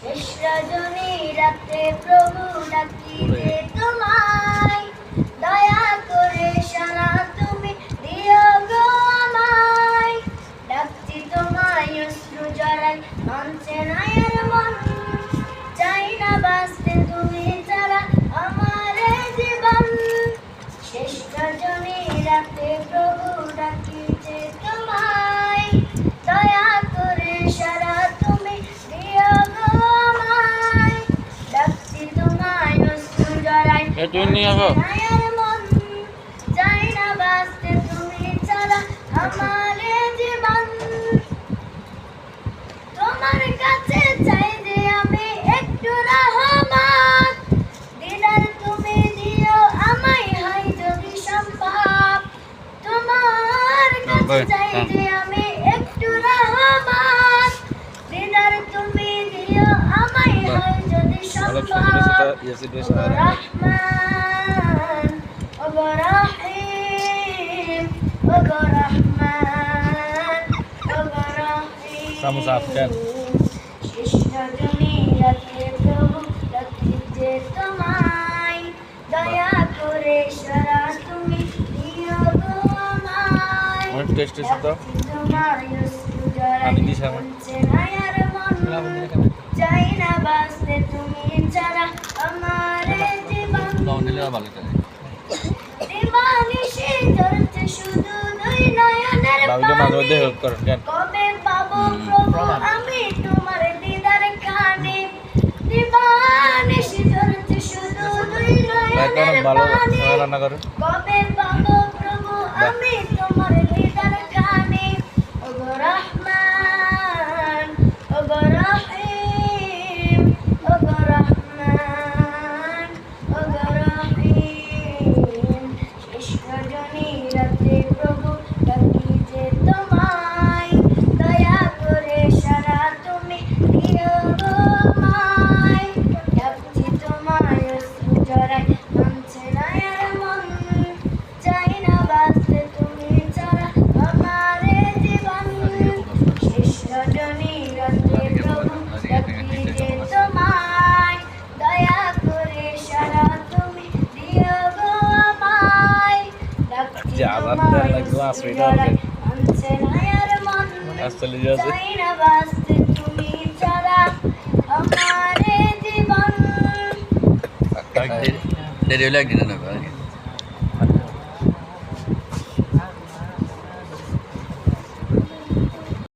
শেষ রজনী রাতে প্রভু ডাকি যে তোমায়, দয়া করে সারা তুমি দিও গো আমায়। ডাকছি তোমায় অশ্রু জড়াই মানছে না এর মন, চাই না বাঁচতে তুমি ছাড়া আমার এই জীবন। শেষ রজনী রাতে প্রভু ডাকি যে তোমায়, দয়া করে সারা তুমি দিও গো আমায়। ডাকছি তোমায় অশ্রু জড়াই মায়ের মন, চাই না বাঁচতে তুমি ছাড়া আমার এই জীবন। তোমার কাছে চাই যে আমি একটু রহমত, দিদার তুমি দিও আমায় হয় যদি সম্ভব। তোমার কাছে চাই যে আমি একটু রহমত, দিদার তুমি দিও আমায় হয় যদি সম্ভব। ওগো রহমান, ওগো রহিম, ওগো রহমান, ওগো রহিম। শেষ রজনী রাতে প্রভু ডাকি যে তোমায়, দয়া করে সারা তুমি দিও গো আমায়। ডাকছি তোমায় অশ্রু জড়াই মানছে না আর মন, চাই না বাঁচতে তুমি ছাড়া আমার এই জীবন। দিবানিশি জ্বলছে শুধু দুই নয়নের পানি, কবে পাবো প্রভু আমি তোমার দিদার খানি। দিবানিশি জ্বলছে শুধু দুই নয়নের পানি, কবে পাবো প্রভু আমি তোমার দিদার খানি। ওগো রহমান, ওগো রহিম, ওগো রহমান, ওগো রহিম। শেষ রজনী রাতে প্রভু ডাকি যে তোমায়, দয়া করে সারা তুমি দিও গো আমায়। ডাকছি তোমায় অশ্রু জড়াই মানছে না আর মন, চাই না বাঁচতে তুমি ছাড়া আমার এই জীবন। শেষ রজনী রাতে প্রভু ডাকি যে তোমায়, দয়া করে সারা তুমি দিও গো আমায়। ডাকছি তোমায় অশ্রু জড়াই মানছে না আর মন, চাই না বাঁচতে তুমি ছাড়া আমার এই জীবন। দেরি হলে একদিন